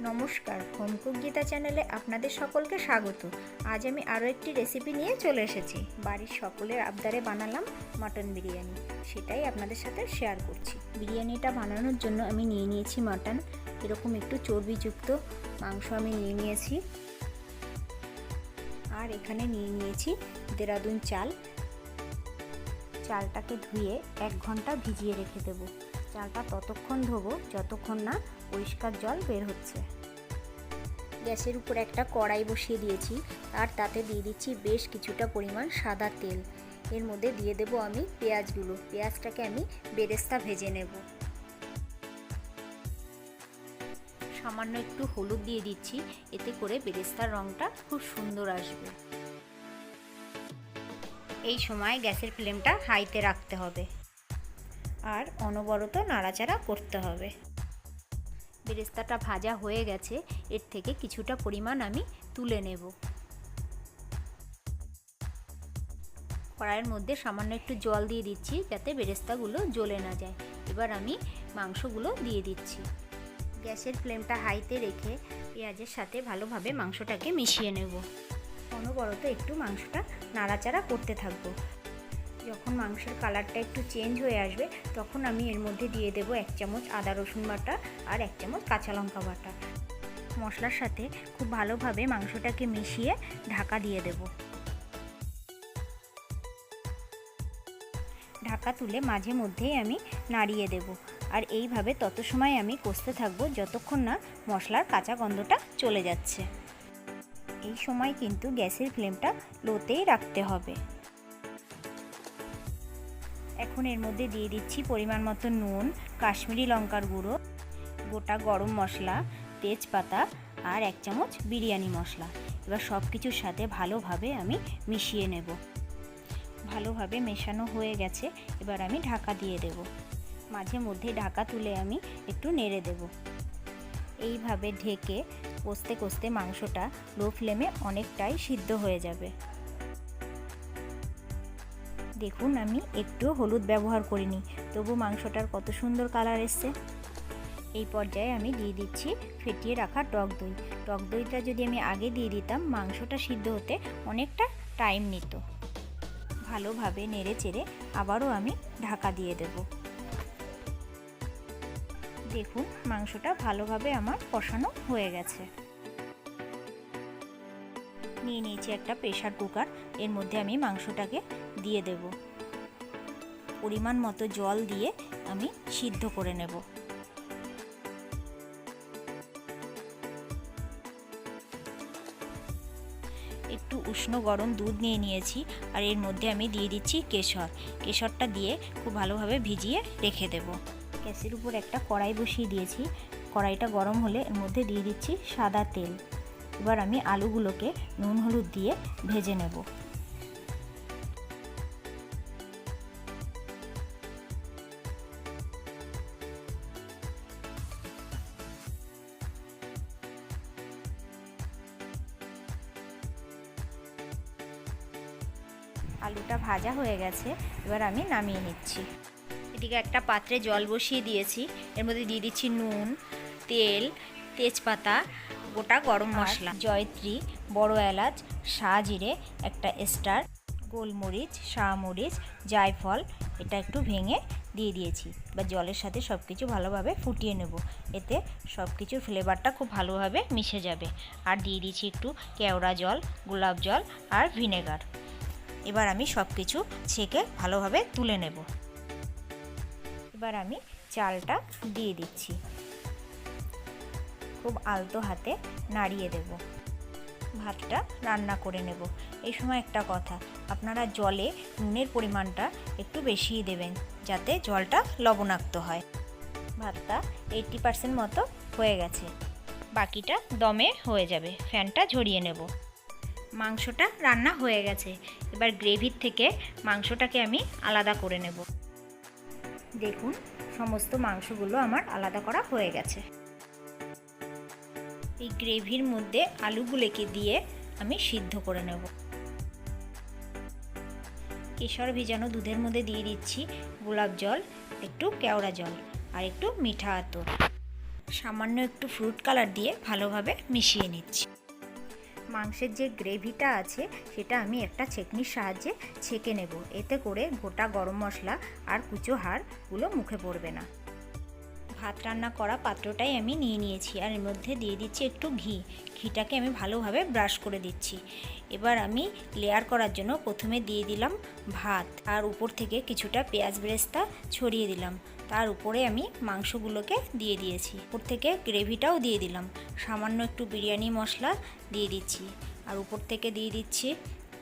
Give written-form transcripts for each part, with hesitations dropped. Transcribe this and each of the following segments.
নমস্কার, হোমকুক গীতা চ্যানেলে আপনাদের সকলকে স্বাগত। আজ আমি আরও একটি রেসিপি নিয়ে চলে এসেছি। বাড়ির সকলের আবদারে বানালাম মাটন বিরিয়ানি, সেটাই আপনাদের সাথে শেয়ার করছি। বিরিয়ানিটা বানানোর জন্য আমি নিয়ে নিয়েছি মাটন, এরকম একটু চর্বিযুক্ত মাংস আমি নিয়ে নিয়েছি। আর এখানে নিয়ে নিয়েছি দেরাদুন চাল। চালটাকে ধুয়ে 1 ঘন্টা ভিজিয়ে রেখে দেব। চালটা ততক্ষণ ধোবো যতক্ষণ না পরিষ্কার জল বের হচ্ছে। গ্যাসের উপর একটা কড়াই বসিয়ে দিয়েছি, আর তাতে দিয়ে দিচ্ছি বেশ কিছুটা পরিমাণ সাদা তেল। এর মধ্যে দিয়ে দেব আমি পেঁয়াজগুলো। পেঁয়াজটাকে আমি বেরেস্তা ভেজে নেব। সামান্য একটু হলুদ দিয়ে দিচ্ছি, এতে করে বেরেস্তার রঙটা খুব সুন্দর আসবে। এই সময় গ্যাসের ফ্লেমটা হাইতে রাখতে হবে আর অনবরত নাড়াচাড়া করতে হবে। বেরেস্তাটা ভাজা হয়ে গেছে, এর থেকে কিছুটা পরিমাণ আমি তুলে নেব। কড়াইয়ের মধ্যে সামান্য একটু জল দিয়ে দিচ্ছি যাতে বেরেস্তাগুলো জ্বলে না যায়। এবার আমি মাংসগুলো দিয়ে দিচ্ছি। গ্যাসের ফ্লেমটা হাইতে রেখে পেঁয়াজের সাথে ভালোভাবে মাংসটাকে মিশিয়ে নেব। অনবরত একটু মাংসটা নাড়াচাড়া করতে থাকবো। যখন মাংসের কালারটা একটু চেঞ্জ হয়ে আসবে, তখন আমি এর মধ্যে দিয়ে দেব 1 চামচ আদা রসুন বাটা আর 1 চামচ কাঁচা লঙ্কা বাটা। মশলার সাথে খুব ভালোভাবে মাংসটাকে মিশিয়ে ঢাকা দিয়ে দেব। ঢাকা তুলে মাঝে মধ্যেই আমি নাড়িয়ে দেব। আর এইভাবে তত সময় আমি কষতে থাকবো যতক্ষণ না মশলার কাঁচা গন্ধটা চলে যাচ্ছে। এই সময় কিন্তু গ্যাসের ফ্লেমটা লোতেই রাখতে হবে। এখন এর মধ্যে দিয়ে দিচ্ছি পরিমাণ মতো নুন, কাশ্মীরি লঙ্কার গুঁড়ো, গোটা গরম মশলা, তেজপাতা আর 1 চামচ বিরিয়ানি মশলা। এবার সব কিছুর সাথে ভালোভাবে আমি মিশিয়ে নেব। ভালোভাবে মেশানো হয়ে গেছে, এবার আমি ঢাকা দিয়ে দেব। মাঝে মধ্যে ঢাকা তুলে আমি একটু নেড়ে দেব। এইভাবে ঢেকে কষতে কষতে মাংসটা লো ফ্লেমে অনেকটাই সিদ্ধ হয়ে যাবে। দেখুন, আমি একটু হলুদ ব্যবহার করিনি, তবু মাংসটার কত সুন্দর কালার এসছে। এই পর্যায়ে আমি দিয়ে দিচ্ছি ফেটিয়ে রাখা টক দই। টক দইটা যদি আমি আগে দিয়ে দিতাম, মাংসটা সিদ্ধ হতে অনেকটা টাইম নিত। ভালোভাবে নেড়ে চেড়ে আবারও আমি ঢাকা দিয়ে দেব। দেখুন, মাংসটা ভালোভাবে আমার কষানো হয়ে গেছে। নিয়ে নিয়েছি একটা প্রেসার কুকার, এর মধ্যে আমি মাংসটাকে দিয়ে দেব। পরিমাণ মতো জল দিয়ে আমি সিদ্ধ করে নেব। একটু উষ্ণ গরম দুধ নিয়ে নিয়েছি, আর এর মধ্যে আমি দিয়ে দিচ্ছি কেশর। কেশরটা দিয়ে খুব ভালোভাবে ভিজিয়ে রেখে দেব। গ্যাসের উপর একটা কড়াই বসিয়ে দিয়েছি। কড়াইটা গরম হলে এর মধ্যে দিয়ে দিচ্ছি সাদা তেল। এবার আমি আলুগুলোকে নুন হলুদ দিয়ে ভেজে নেব। আলুটা ভাজা হয়ে গেছে, এবার আমি নামিয়ে নিচ্ছি। এদিকে একটা পাত্রে জল বসিয়ে দিয়েছি, এর মধ্যে দিয়ে দিচ্ছি নুন, তেল, তেজপাতা, গোটা গরম মশলা, জয়ত্রী, বড় এলাচ, শাহজিরে, একটা স্টার, গোলমরিচ, শাহমরিচ, জায়ফল, এটা একটু ভেঙে দিয়ে দিয়েছি। বা জলের সাথে সব কিছু ভালোভাবে ফুটিয়ে নেব, এতে সব কিছুর ফ্লেভারটা খুব ভালোভাবে মিশে যাবে। আর দিয়ে দিচ্ছি একটু কেওড়া জল, গোলাপ জল আর ভিনেগার। এবার আমি সব কিছু ছেঁকে ভালোভাবে তুলে নেব। এবার আমি চালটা দিয়ে দিচ্ছি। খুব আলতো হাতে নাড়িয়ে দেব। ভাতটা রান্না করে নেব। এই সময় একটা কথা, আপনারা জলে নুনের পরিমাণটা একটু বেশিই দেবেন, যাতে জলটা লবণাক্ত হয়। ভাতটা 80% মতো হয়ে গেছে, বাকিটা দমে হয়ে যাবে। ফ্যানটা ঝরিয়ে নেব। মাংসটা রান্না হয়ে গেছে, এবার গ্রেভির থেকে মাংসটাকে আমি আলাদা করে নেব। দেখুন, সমস্ত মাংসগুলো আমার আলাদা করা হয়ে গেছে। এই গ্রেভির মধ্যে আলুগুলোকে দিয়ে আমি সিদ্ধ করে নেব। কেশর ভেজানো দুধের মধ্যে দিয়ে দিচ্ছি গোলাপ জল, একটু কেওড়া জল আর একটু মিঠা আতর। সামান্য একটু ফ্রুট কালার দিয়ে ভালোভাবে মিশিয়ে নিচ্ছি। মাংসের যে গ্রেভিটা আছে সেটা আমি একটা ছেঁকনির সাহায্যে ছেঁকে নেব, এতে করে গোটা গরম মশলা আর কুচো হাড়গুলো মুখে পড়বে না। ভাত রান্না করা পাত্রটাই আমি নিয়ে নিয়েছি আর এর মধ্যে দিয়ে দিচ্ছি একটু ঘিটাকে আমি ভালোভাবে ব্রাশ করে দিচ্ছি। এবার আমি লেয়ার করার জন্য প্রথমে দিয়ে দিলাম ভাত, আর উপর থেকে কিছুটা পেঁয়াজ বেরেস্তা ছড়িয়ে দিলাম। তার উপরে আমি মাংসগুলোকে দিয়ে দিয়েছি, উপর থেকে গ্রেভিটাও দিয়ে দিলাম, সামান্য একটু বিরিয়ানি মশলা দিয়ে দিচ্ছি, আর উপর থেকে দিয়ে দিচ্ছি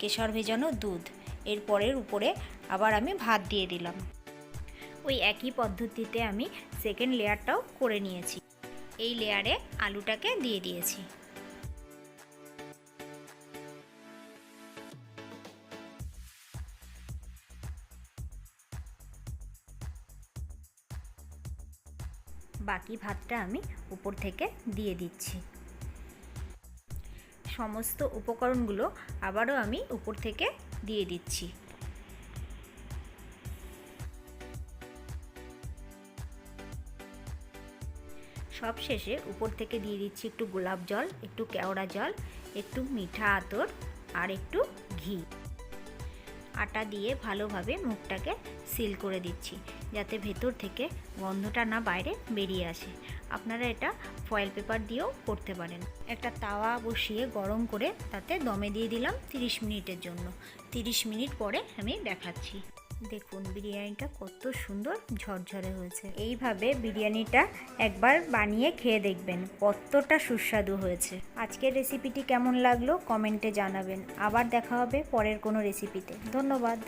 কেশর ভেজানো দুধ। এরপরের উপরে আবার আমি ভাত দিয়ে দিলাম। ওই একই পদ্ধতিতে আমি সেকেন্ড লেয়ারটাও করে নিয়েছি। এই লেয়ারে আলুটাকে দিয়ে দিয়েছি। বাকি ভাতটা আমি উপর থেকে দিয়ে দিচ্ছি। সমস্ত উপকরণগুলো আবারও আমি উপর থেকে দিয়ে দিচ্ছি। সব শেষে উপর থেকে দিয়ে দিচ্ছি একটু গোলাপ জল, একটু কেওড়া জল, একটু মিঠা আতর আর একটু ঘি। আটা দিয়ে ভালোভাবে মুখটাকে সিল করে দিচ্ছি, যাতে ভেতর থেকে গন্ধটা না বাইরে বেরিয়ে আসে। আপনারা এটা ফয়েল পেপার দিয়েও করতে পারেন। একটা তাওয়া বসিয়ে গরম করে তাতে দমে দিয়ে দিলাম 30 মিনিটের জন্য। 30 মিনিট পরে আমি দেখাচ্ছি। দেখুন বিরিয়ানিটা কত সুন্দর ঝরঝরে হয়েছে। এইভাবে বিরিয়ানিটা একবার বানিয়ে খেয়ে দেখবেন, কতটা সুস্বাদু হয়েছে। আজকের রেসিপিটি কেমন লাগলো কমেন্টে জানাবেন। আবার দেখা হবে পরের কোনো রেসিপিতে। ধন্যবাদ।